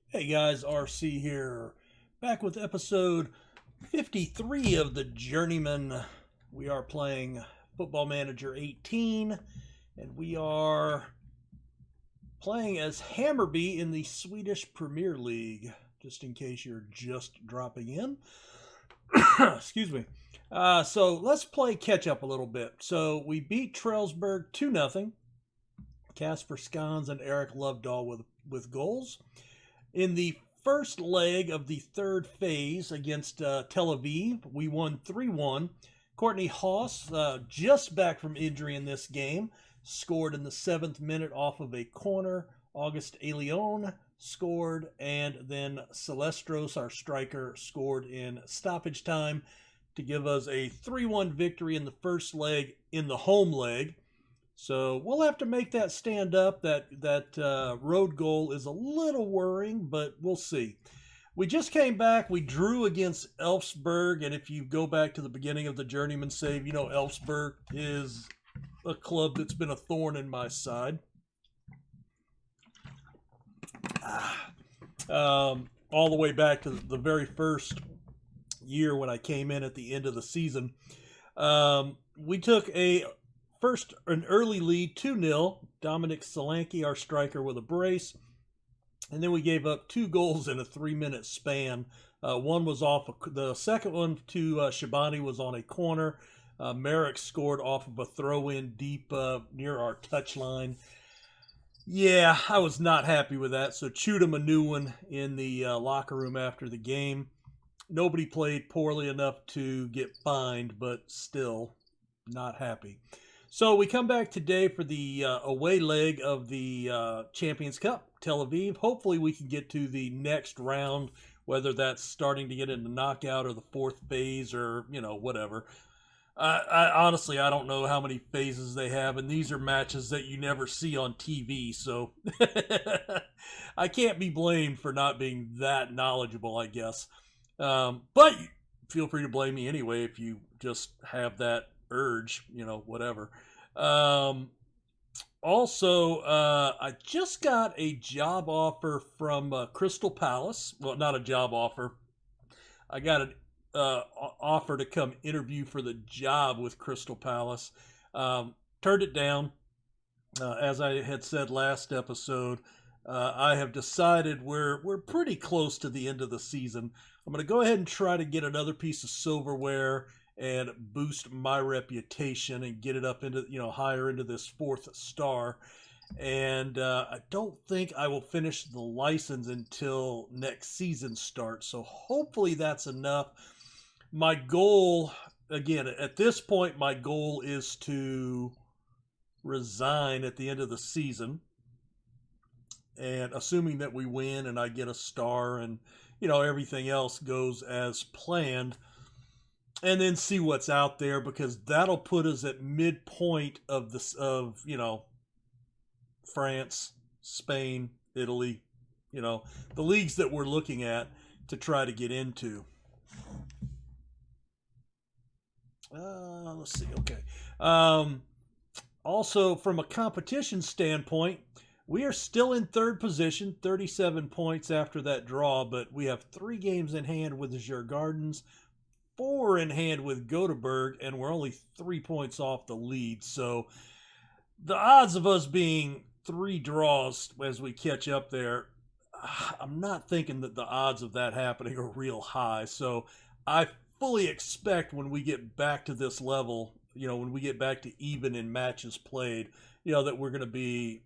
Hey guys, RC here, back with episode 53 of the Journeyman. We are playing Football Manager 18, and we are playing as Hammarby in the Swedish Premier League, just in case you're just dropping in. Excuse me. So let's play catch up a little bit. So we beat Trellsburg 2-0. Casper Skans and Eric Lovedahl with goals. In the first leg of the third phase against Tel Aviv, we won 3-1. Courtney Haas, just back from injury in this game, scored in the 7th minute off of a corner. August Elion scored, and then Celestros, our striker, scored in stoppage time to give us a 3-1 victory in the first leg in the home leg. So we'll have to make that stand up. That road goal is a little worrying, but we'll see. We just came back. We drew against Elfsborg, and if you go back to the beginning of the Journeyman save, you know Elfsborg is a club that's been a thorn in my side. All the way back to the very first year when I came in at the end of the season. We took an early lead, 2-0. Dominic Solanke, our striker, with a brace. And then we gave up 2 goals in a 3-minute span. One was the second one to Shabani was on a corner. Merrick scored off of a throw-in deep near our touchline. Yeah, I was not happy with that. So chewed him a new one in the locker room after the game. Nobody played poorly enough to get fined, but still not happy. So we come back today for the away leg of the Champions Cup, Tel Aviv. Hopefully we can get to the next round, whether that's starting to get into knockout or the fourth phase or, whatever. I honestly, I don't know how many phases they have, and these are matches that you never see on TV, so I can't be blamed for not being that knowledgeable, I guess. But feel free to blame me anyway if you just have that urge, whatever. Also, I just got a job offer from Crystal Palace. Well, not a job offer. I got an offer to come interview for the job with Crystal Palace. Turned it down. As I had said last episode, I have decided we're pretty close to the end of the season. I'm going to go ahead and try to get another piece of silverware and boost my reputation and get it up into, higher into this 4th star. And I don't think I will finish the license until next season starts. So hopefully that's enough. My goal, again, at this point, my goal is to resign at the end of the season. And assuming that we win and I get a star and, everything else goes as planned, and then see what's out there, because that'll put us at midpoint of France, Spain, Italy, the leagues that we're looking at to try to get into. Let's see. Okay. Also, from a competition standpoint, we are still in 3rd position, 37 points after that draw, but we have 3 games in hand with the Djurgårdens, 4 in hand with Göteborg, and we're only 3 points off the lead. So the odds of us being 3 draws as we catch up there, I'm not thinking that the odds of that happening are real high. So I fully expect when we get back to this level, when we get back to even in matches played, that we're going to be,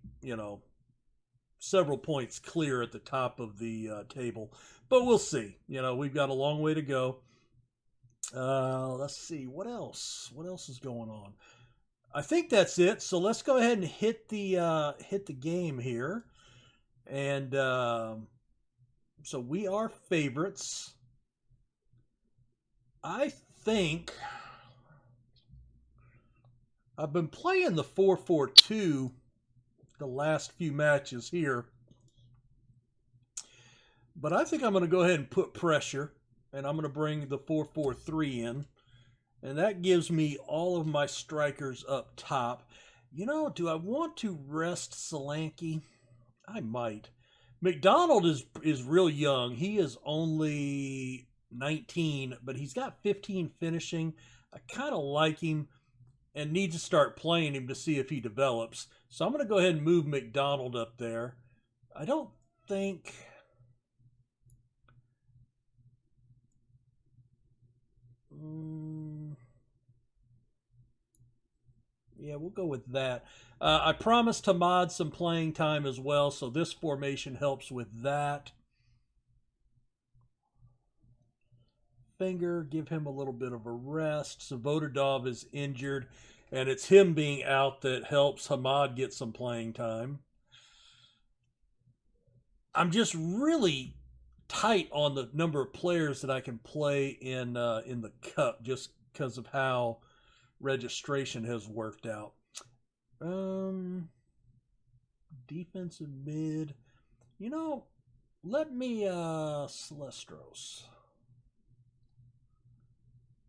several points clear at the top of the table. But we'll see. We've got a long way to go. Let's see, what else is going on. I think that's it. So let's go ahead and hit the game here. And so we are favorites. I think I've been playing the 4-4-2 the last few matches here, but I think I'm going to go ahead and put pressure, and I'm going to bring the 4-4-3 in, and that gives me all of my strikers up top. Do I want to rest Solanke? I might, McDonald is real young. He is only 19, but he's got 15 finishing. I kind of like him and need to start playing him to see if he develops. So I'm going to go ahead and move McDonald up there. I don't think... yeah, we'll go with that. I promised Hamad some playing time as well, so this formation helps with that. Finger, give him a little bit of a rest. Savotadov is injured, and it's him being out that helps Hamad get some playing time. I'm just really tight on the number of players that I can play in the cup, just because of how registration has worked out. Defensive mid. You know, let me Celestros.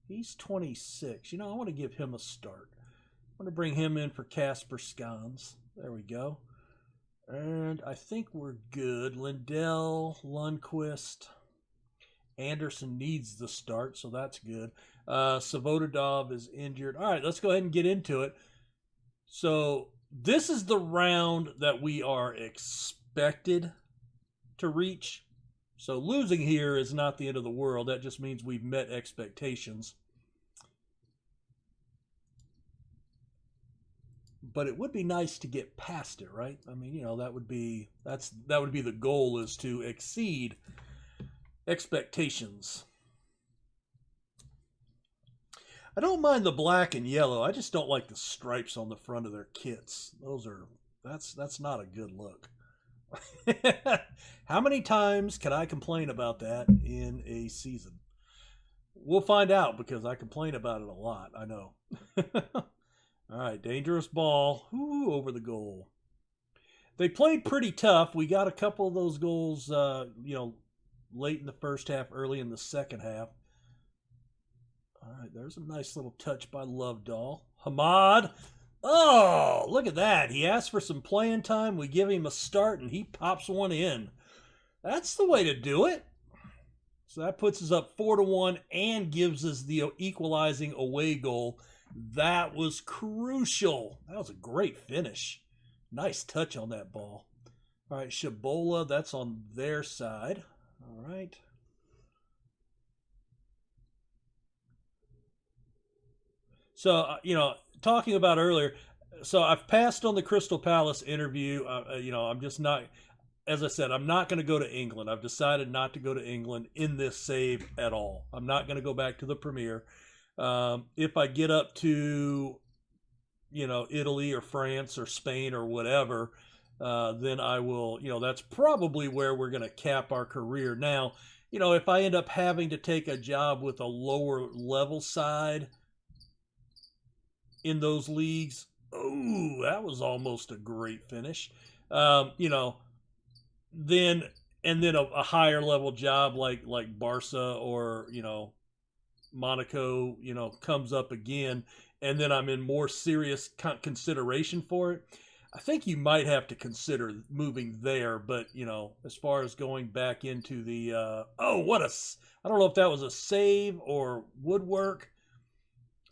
He's 26. You know, I want to give him a start. I want to bring him in for Casper Scans. There we go. And I think we're good. Lindell, Lundqvist. Anderson needs the start, so that's good. Savotadov is injured. All right, let's go ahead and get into it. So this is the round that we are expected to reach. So losing here is not the end of the world. That just means we've met expectations. But it would be nice to get past it, right? I mean, you know, that would be the goal, is to exceed expectations. I don't mind the black and yellow. I just don't like the stripes on the front of their kits. That's not a good look. How many times can I complain about that in a season? We'll find out, because I complain about it a lot. I know. All right, dangerous ball. Ooh, over the goal. They played pretty tough. We got a couple of those goals, late in the first half, early in the second half. All right, there's a nice little touch by Lovedahl. Hamad. Oh, look at that. He asked for some playing time. We give him a start, and he pops one in. That's the way to do it. So that puts us up 4-1 and gives us the equalizing away goal. That was crucial. That was a great finish. Nice touch on that ball. All right, Shabola, that's on their side. All right. So, talking about earlier, so I've passed on the Crystal Palace interview. I'm just not, as I said, I'm not going to go to England. I've decided not to go to England in this save at all. I'm not going to go back to the Premier. If I get up to, Italy or France or Spain or whatever, then I will, that's probably where we're going to cap our career. Now, if I end up having to take a job with a lower level side in those leagues, oh, that was almost a great finish. Then a higher level job like Barca or, Monaco, comes up again, and then I'm in more serious consideration for it, I think you might have to consider moving there. But, as far as going back into the, I don't know if that was a save or woodwork.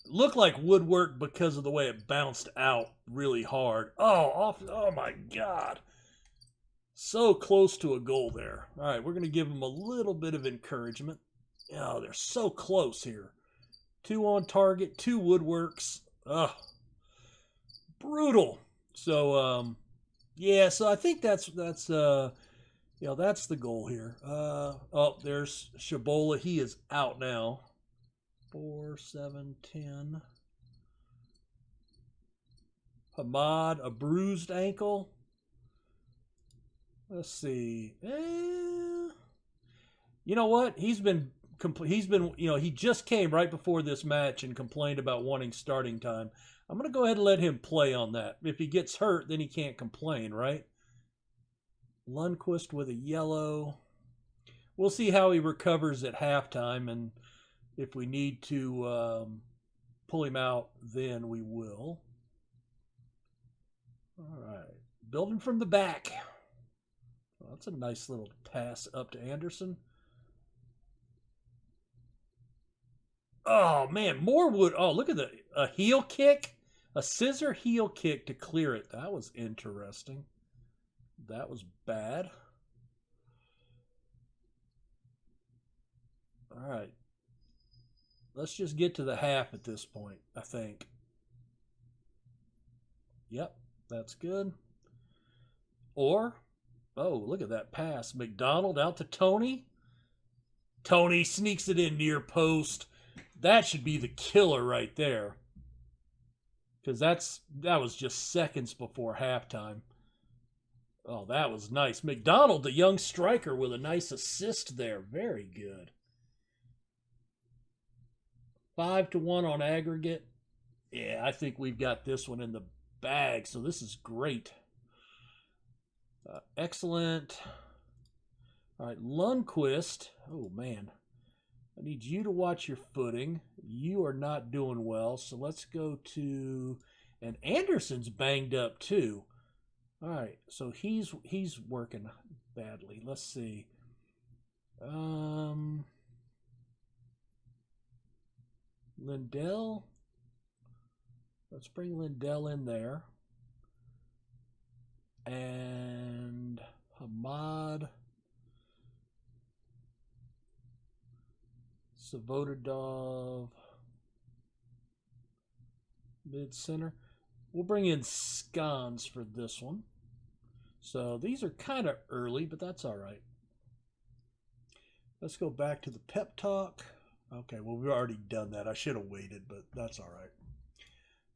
Looked like woodwork because of the way it bounced out really hard. Oh my God. So close to a goal there. All right, we're going to give them a little bit of encouragement. Oh, they're so close here. 2 on target, 2 woodworks. Brutal. So, so I think that's the goal here. There's Shabola. He is out now. 4, 7, 10. Hamad, a bruised ankle. Let's see. You know what? He just came right before this match and complained about wanting starting time. I'm going to go ahead and let him play on that. If he gets hurt, then he can't complain, right? Lundqvist with a yellow. We'll see how he recovers at halftime, and if we need to pull him out, then we will. All right. Building from the back. Well, That's a nice little pass up to Anderson. Oh, man. Morwood. Oh, look at a heel kick. A scissor heel kick to clear it. That was interesting. That was bad. All right. Let's just get to the half at this point, I think. Yep, that's good. Or, oh, look at that pass. McDonald out to Tony. Tony sneaks it in near post. That should be the killer right there. Because that was just seconds before halftime. Oh, that was nice. McDonald, the young striker, with a nice assist there. Very good. 5-1 on aggregate. Yeah, I think we've got this one in the bag, so this is great. Excellent. All right, Lundqvist. Oh, man. I need you to watch your footing. You are not doing well, so let's go to... And Anderson's banged up, too. All right, so he's working badly. Let's see. Lindell. Let's bring Lindell in there. And Hamad. Savodadov. Mid-center. We'll bring in Scons for this one. So these are kind of early, but that's all right. Let's go back to the pep talk. Okay, well, we've already done that. I should have waited, but that's all right.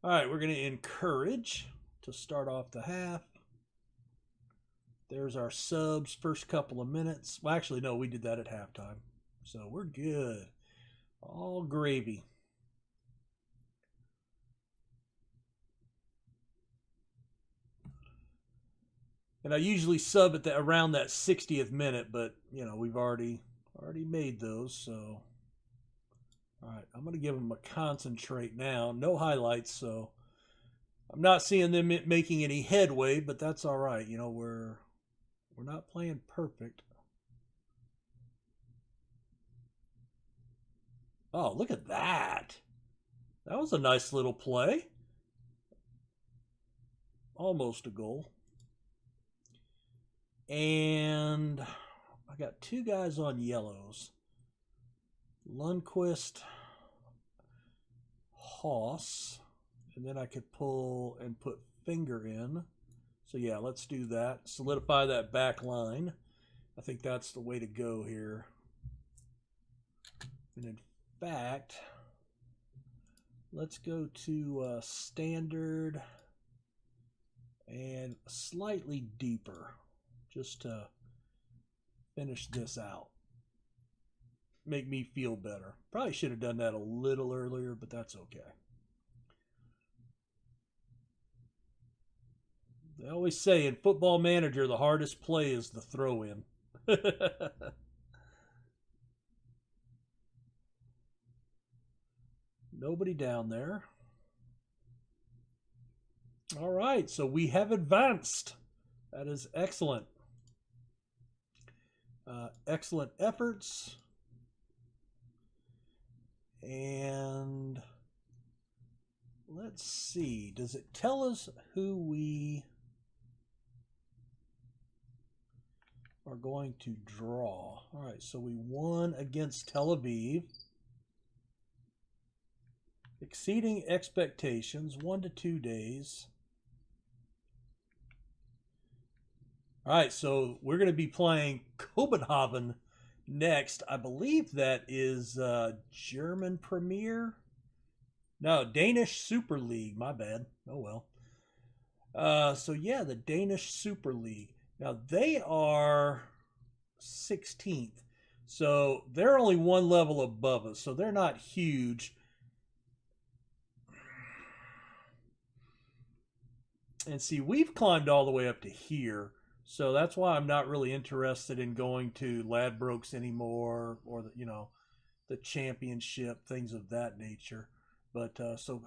All right, we're going to encourage to start off the half. There's our subs, first couple of minutes. Well, actually, no, we did that at halftime. So we're good. All gravy. And I usually sub at around that 60th minute, but, you know, we've already made those, so... All right, I'm going to give them a concentrate now. No highlights, so I'm not seeing them making any headway, but that's all right. You know, we're not playing perfect. Oh, look at that. That was a nice little play. Almost a goal. And I got two guys on yellows. Lundqvist, Haas, and then I could pull and put Finger in. So yeah, let's do that. Solidify that back line. I think that's the way to go here. And in fact, let's go to standard and slightly deeper just to finish this out. Make me feel better. Probably should have done that a little earlier, but that's okay. They always say in Football Manager, the hardest play is the throw-in. Nobody down there. All right, so we have advanced. That is excellent. Excellent efforts. And let's see, does it tell us who we are going to draw? All right, so we won against Tel Aviv. Exceeding expectations, 1 to 2 days. All right, so we're going to be playing Copenhagen next. I believe that is German Premier. No, Danish Super League. My bad. Oh, well. So, yeah, the Danish Super League. Now, they are 16th. So, they're only one level above us. So, they're not huge. And see, we've climbed all the way up to here. So that's why I'm not really interested in going to Ladbrokes anymore, or the championship, things of that nature. But so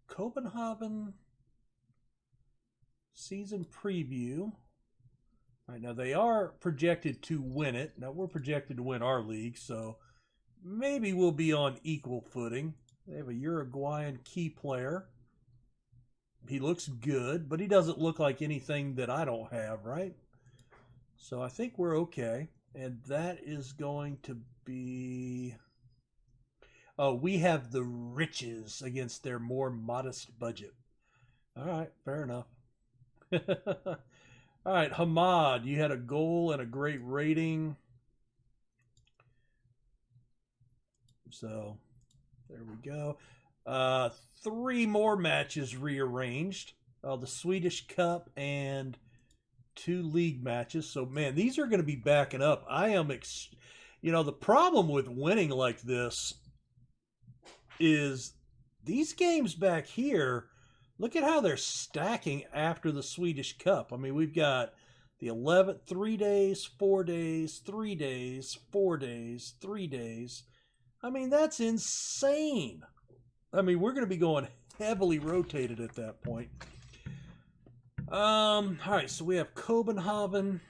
Copenhagen season preview. All right, now they are projected to win it. Now we're projected to win our league, so maybe we'll be on equal footing. They have a Uruguayan key player. He looks good, but he doesn't look like anything that I don't have, right? So I think we're okay. And that is going to be... Oh, we have the riches against their more modest budget. All right, fair enough. All right, Hamad, you had a goal and a great rating. So there we go. 3 more matches rearranged. The Swedish Cup and 2 league matches. So, man, these are going to be backing up. I am, the problem with winning like this is these games back here, look at how they're stacking after the Swedish Cup. I mean, we've got the 11th, 3 days, 4 days, 3 days, 4 days, 3 days. I mean, that's insane. I mean, we're going to be going heavily rotated at that point. All right, so we have Copenhagen.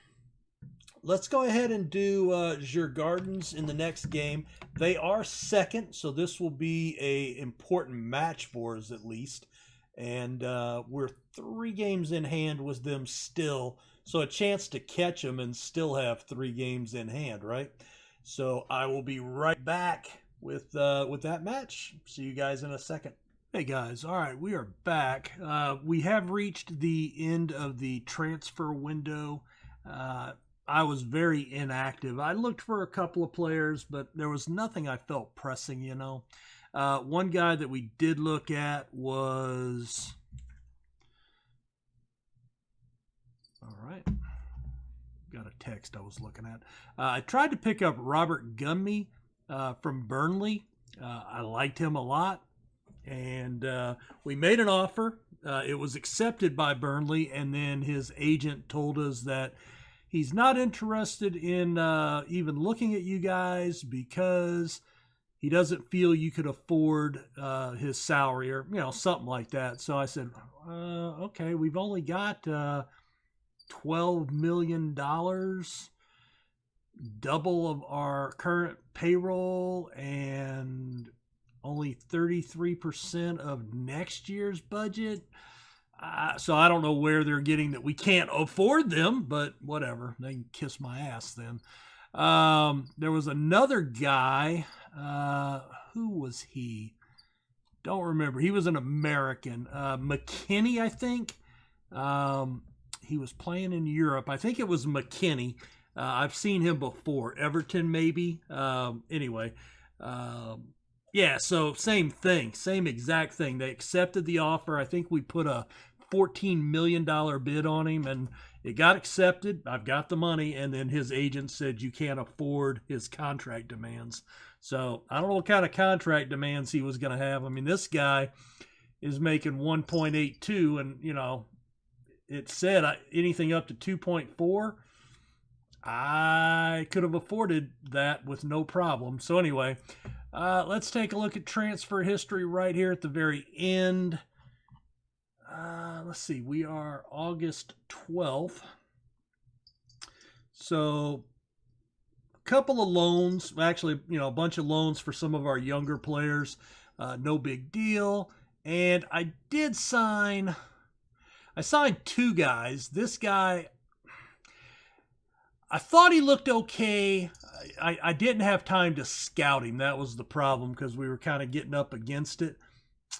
Let's go ahead and do Djurgårdens in the next game. They are second, so this will be a important match for us at least. And we're 3 games in hand with them still. So a chance to catch them and still have 3 games in hand, right? So I will be right back with that match. See you guys in a second. Hey guys, all right, we are back. We have reached the end of the transfer window. I was very inactive. I looked for a couple of players, but there was nothing I felt pressing, One guy that we did look at was... All right. Got a text I was looking at. I tried to pick up Robert Gummy from Burnley. I liked him a lot. And we made an offer. It was accepted by Burnley, and then his agent told us that he's not interested in even looking at you guys because he doesn't feel you could afford his salary or, something like that. So I said, okay, we've only got $12 million, double of our current payroll, and only 33% of next year's budget. So I don't know where they're getting that we can't afford them, but whatever. They can kiss my ass then. There was another guy. Who was he? Don't remember. He was an American. McKinney, I think. He was playing in Europe. I think it was McKinney. I've seen him before. Everton, maybe. Anyway. Yeah, so same thing. Same exact thing. They accepted the offer. I think we put a $14 million bid on him, and it got accepted. I've got the money, and then his agent said you can't afford his contract demands. So I don't know what kind of contract demands he was going to have. I mean, this guy is making 1.82, and, it said anything up to 2.4. I could have afforded that with no problem. So anyway, let's take a look at transfer history right here at the very end. Let's see, we are August 12th. So a couple of loans, actually, a bunch of loans for some of our younger players. No big deal. And I signed 2 guys. This guy, I thought he looked okay. I didn't have time to scout him. That was the problem because we were kind of getting up against it.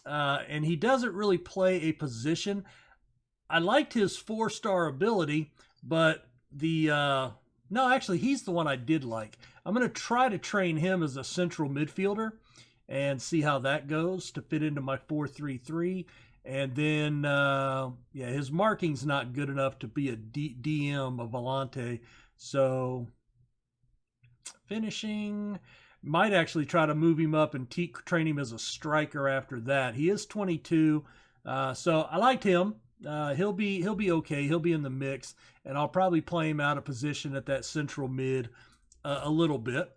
And he doesn't really play a position. I liked his 4-star ability, but no, actually, he's the one I did like. I'm going to try to train him as a central midfielder and see how that goes to fit into my 4-3-3. And then, his marking's not good enough to be a DM, a volante. So, finishing, might actually try to move him up and train him as a striker after that. He is 22, so I liked him. He'll be okay. He'll be in the mix, and I'll probably play him out of position at that central mid a little bit.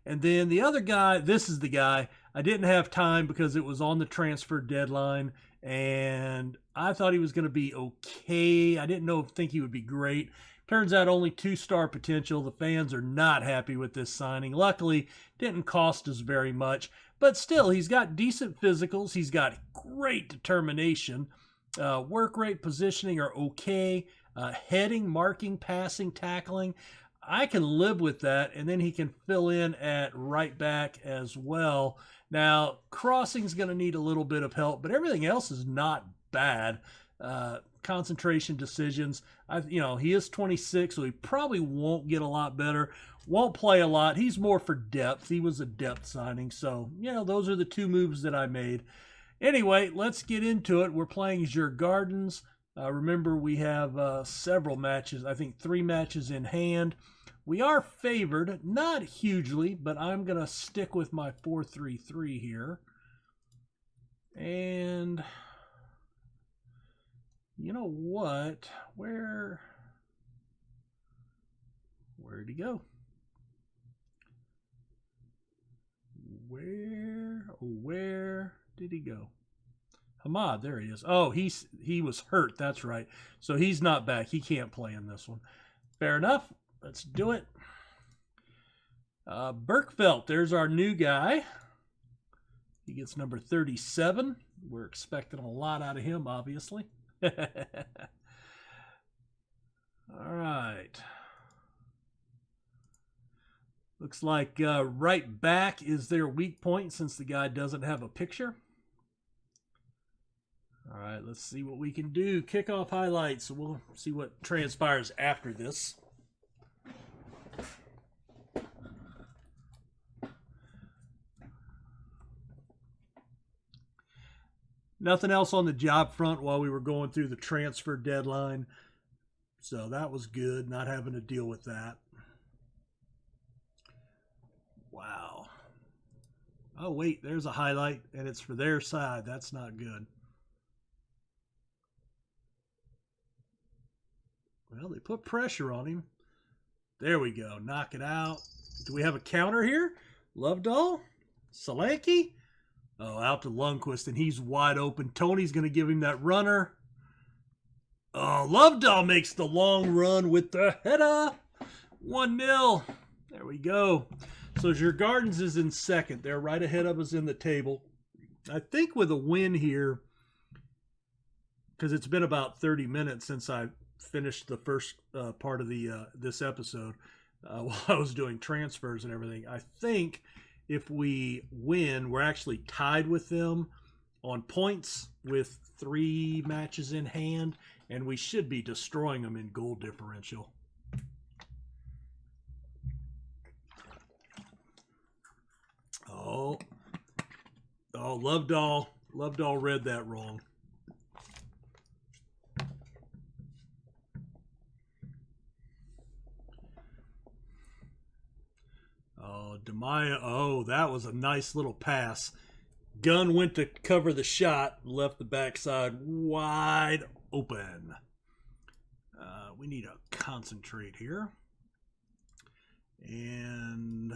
And then the other guy, this is the guy. I didn't have time because it was on the transfer deadline, and I thought he was going to be okay. I didn't think he would be great. Turns out only 2-star potential. The fans are not happy with this signing. Luckily, didn't cost us very much, but still, he's got decent physicals. He's got great determination. Work rate, positioning are okay. Heading, marking, passing, tackling, I can live with that, and then he can fill in at right back as well. Now, crossing's going to need a little bit of help, but everything else is not bad. Concentration, decisions. He is 26, so he probably won't get a lot better. Won't play a lot. He's more for depth. He was a depth signing, so those are the 2 moves that I made. Anyway, let's get into it. We're playing Gardens. Remember, we have several matches. I think 3 matches in hand. We are favored, not hugely, but I'm going to stick with my 4-3-3 here. And you know what? Where'd he go? Where did he go? Hamad, there he is. Oh, he was hurt. That's right. So he's not back. He can't play in this one. Fair enough. Let's do it. Berkfeldt, there's our new guy. He gets number 37. We're expecting a lot out of him, obviously. All right. Looks like right back is their weak point since the guy doesn't have a picture. All right, let's see what we can do. Kickoff highlights. We'll see what transpires after this. Nothing else on the job front while we were going through the transfer deadline. So that was good, not having to deal with that. Wow. Oh, wait, there's a highlight, and it's for their side. That's not good. Well, they put pressure on him. There we go. Knock it out. Do we have a counter here? Lovedahl? Solanke? Oh, out to Lundqvist, and he's wide open. Tony's going to give him that runner. Oh, Lovedahl makes the long run with the header. 1-0. There we go. So Gardens is in second. They're right ahead of us in the table. I think with a win here, because it's been about 30 minutes since I finished the first part of the this episode while I was doing transfers and everything. I think if we win, we're actually tied with them on points with 3 matches in hand, and we should be destroying them in goal differential. Oh, Lovedahl read that wrong. Oh, DeMaya. Oh, that was a nice little pass. Gunn went to cover the shot, left the backside wide open. We need to concentrate here. And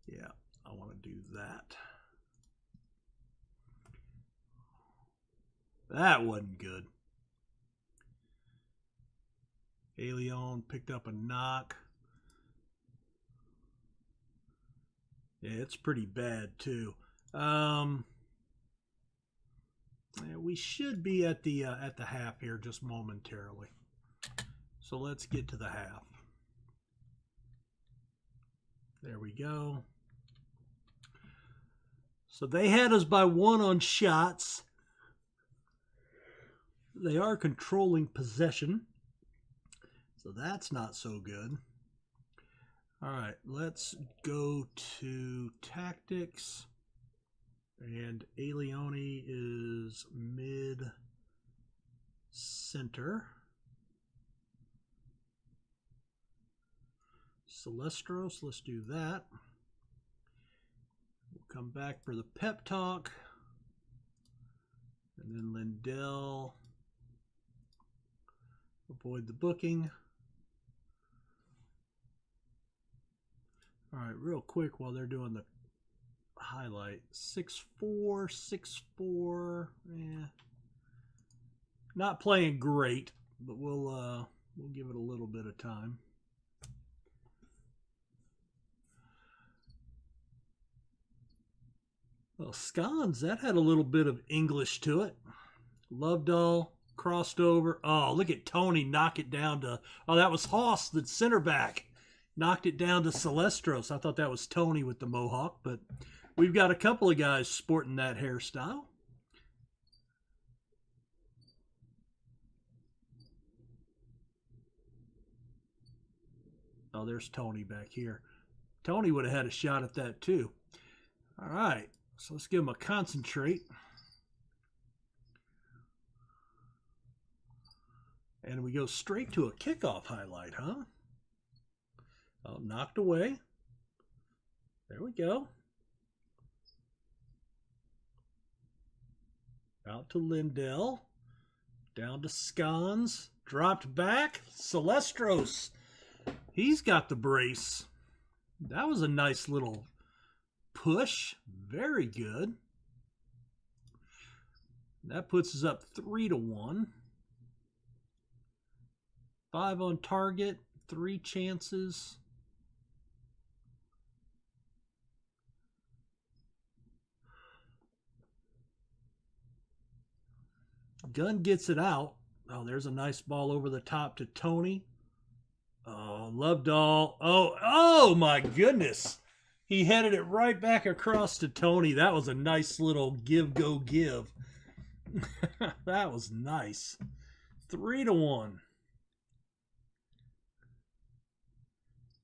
yeah, I want to do that. That wasn't good. Leon picked up a knock. Yeah, it's pretty bad too. Yeah, we should be at the half here just momentarily. So let's get to the half. There we go. So they had us by 1 on shots. They are controlling possession. So that's not so good. All right, let's go to tactics. And Alioni is mid-center. Celestros, let's do that. We'll come back for the pep talk. And then Lindell. Avoid the booking. All right, real quick while they're doing the highlight. 6'4", 6'4". Not playing great, but we'll We'll give it a little bit of time. Well, scones, that had a little bit of English to it. Lovedahl crossed over. Oh, look at Tony knock it down to... Oh, that was Haas, the center back. Knocked it down to Celestros. I thought that was Tony with the mohawk, but we've got a couple of guys sporting that hairstyle. Oh, there's Tony back here. Tony would have had a shot at that too. All right, so let's give him a concentrate. And we go straight to a kickoff highlight, huh? Oh, knocked away. There we go. Out to Lindell. Down to Scons. Dropped back. Celestros. He's got the brace. That was a nice little push. Very good. That puts us up 3-1. 5 on target. 3 chances. Gunn gets it out. Oh, there's a nice ball over the top to Tony. Oh, Lovedahl. Oh my goodness. He headed it right back across to Tony. That was a nice little give, go, give. That was nice. 3-1.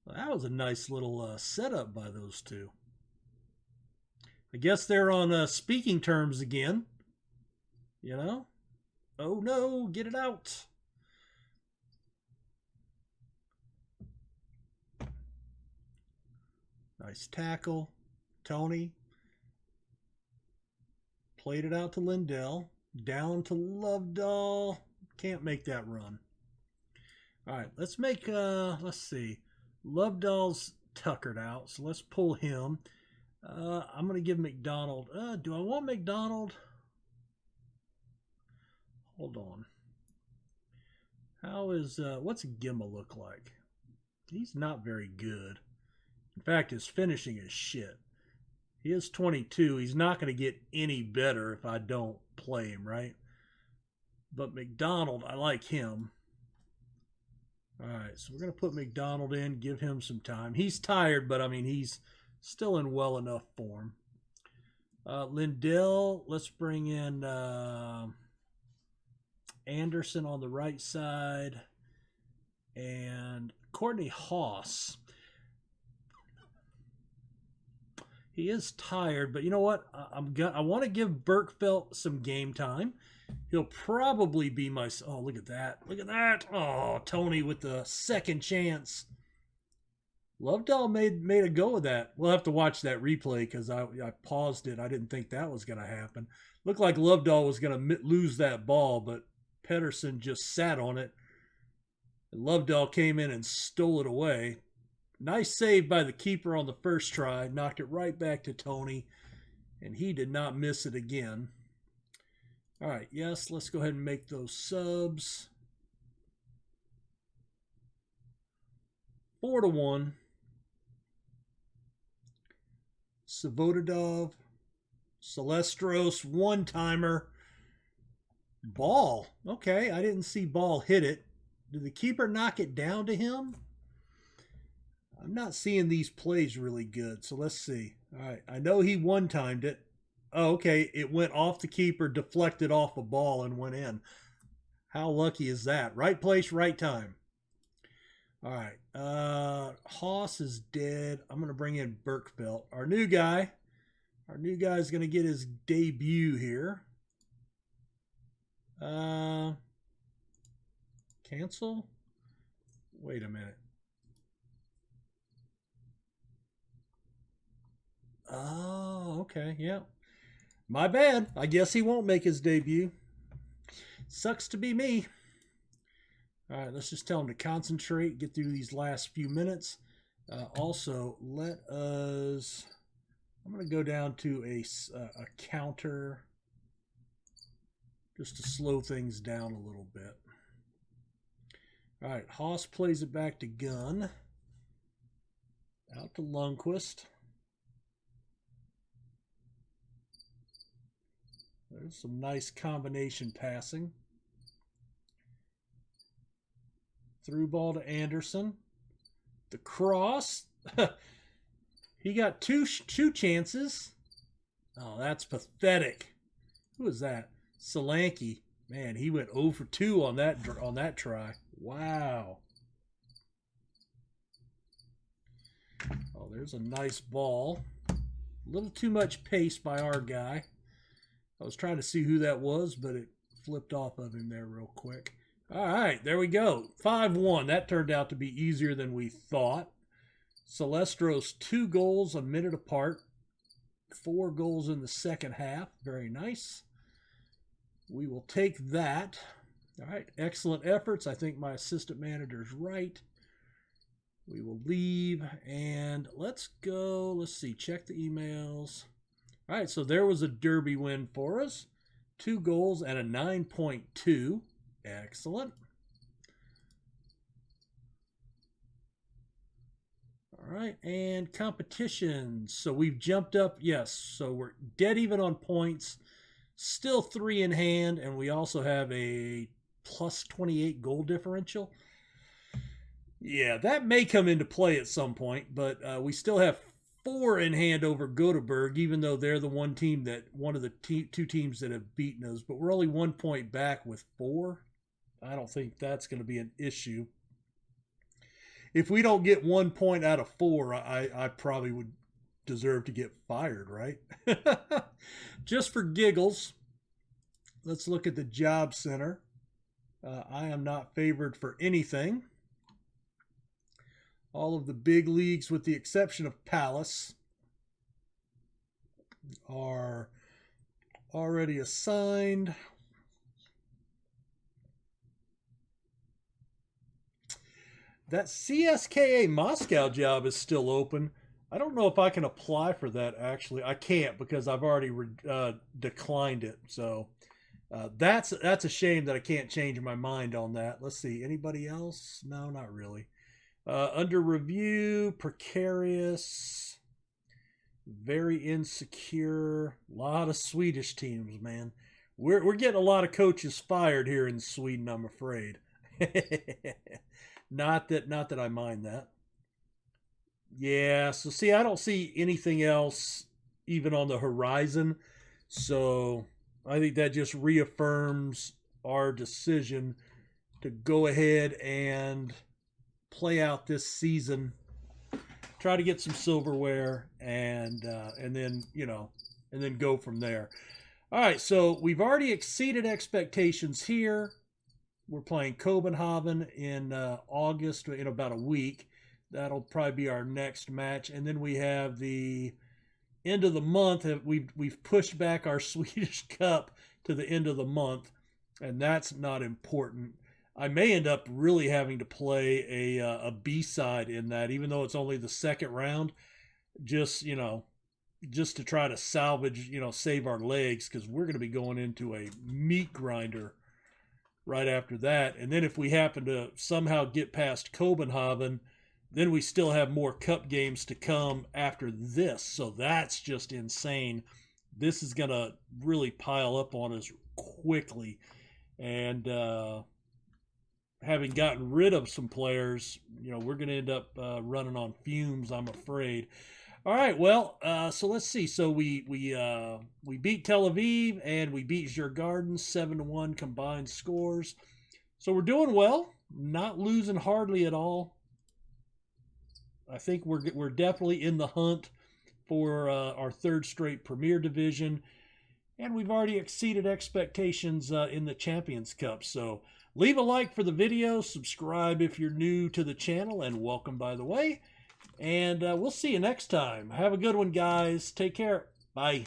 That was a nice little setup by those two. I guess they're on speaking terms again. You know? Oh no, get it out. Nice tackle. Tony. Played it out to Lindell. Down to Lovedahl. Can't make that run. All right, let's make, let's see. Lovedahl's tuckered out, so let's pull him. I'm going to give McDonald. Do I want McDonald? Hold on. How is, what's Gimma look like? He's not very good. In fact, his finishing is shit. He is 22. He's not going to get any better if I don't play him, right? But McDonald, I like him. All right, so we're going to put McDonald in, give him some time. He's tired, but, I mean, he's still in well enough form. Lindell, let's bring in Anderson on the right side. And Courtney Haas. He is tired, but you know what? I want to give Berkfeldt some game time. He'll probably be my... Oh, look at that. Look at that. Oh, Tony with the second chance. Lovedahl made a go of that. We'll have to watch that replay because I paused it. I didn't think that was going to happen. Looked like Lovedahl was going to lose that ball, but Pedersen just sat on it. And Lovedahl came in and stole it away. Nice save by the keeper on the first try. Knocked it right back to Tony. And he did not miss it again. All right, yes, let's go ahead and make those subs. 4-1. Savodadov. Celestros, one-timer. Ball. Okay, I didn't see Ball hit it. Did the keeper knock it down to him? I'm not seeing these plays really good, so let's see. All right, I know he one-timed it. Oh, okay, it went off the keeper, deflected off a ball, and went in. How lucky is that? Right place, right time. All right, Haas is dead. I'm going to bring in Berkfeldt. Our new guy is going to get his debut here. Cancel? Wait a minute. Oh, okay, yeah. My bad. I guess he won't make his debut. Sucks to be me. All right, let's just tell him to concentrate, get through these last few minutes. Also, let us... I'm going to go down to a counter just to slow things down a little bit. All right, Haas plays it back to Gunn. Out to Lundqvist. There's some nice combination passing. Through ball to Anderson. The cross. He got two chances. Oh, that's pathetic. Who is that? Solanke. Man, he went 0 for 2 on that try. Wow. Oh, there's a nice ball. A little too much pace by our guy. I was trying to see who that was, but it flipped off of him there real quick. All right, there we go. 5-1. That turned out to be easier than we thought. Celestros 2 goals a minute apart. 4 goals in the second half. Very nice. We will take that. All right, excellent efforts. I think my assistant manager's right. We will leave, and let's go. Let's see, check the emails. All right, so there was a derby win for us. 2 goals and a 9.2. Excellent. All right, and competitions. So we've jumped up, yes, so we're dead even on points. Still 3 in hand, and we also have a plus 28 goal differential. Yeah, that may come into play at some point, but we still have 4 in hand over Göteborg, even though they're the one of the 2 teams that have beaten us. But we're only 1 point back with 4. I don't think that's going to be an issue. If we don't get 1 point out of 4, I probably would deserve to get fired, right? Just for giggles, let's look at the job center. I am not favored for anything. All of the big leagues, with the exception of Palace, are already assigned. That CSKA Moscow job is still open. I don't know if I can apply for that, actually. I can't because I've already declined it. So that's a shame that I can't change my mind on that. Let's see. Anybody else? No, not really. Under review, precarious, very insecure. A lot of Swedish teams, man. We're getting a lot of coaches fired here in Sweden, I'm afraid. Not that I mind that. Yeah, so see, I don't see anything else even on the horizon. So I think that just reaffirms our decision to go ahead and play out this season, try to get some silverware, and then go from there. All right, so we've already exceeded expectations here. We're playing Copenhagen in August, in about a week. That'll probably be our next match, and then we have the end of the month. We've pushed back our Swedish Cup to the end of the month, and that's not important. I may end up really having to play a B-side in that, even though it's only the second round, just to try to salvage, save our legs, because we're going to be going into a meat grinder right after that. And then if we happen to somehow get past Copenhagen, then we still have more cup games to come after this. So that's just insane. This is going to really pile up on us quickly. And having gotten rid of some players, we're going to end up running on fumes, I'm afraid. All right, well, so let's see. So we beat Tel Aviv and we beat Djurgården 7-1 combined scores. So we're doing well, not losing hardly at all. I think we're definitely in the hunt for our 3rd straight Premier Division, and we've already exceeded expectations in the Champions Cup. So leave a like for the video, subscribe if you're new to the channel, and welcome, by the way. And we'll see you next time. Have a good one, guys. Take care. Bye.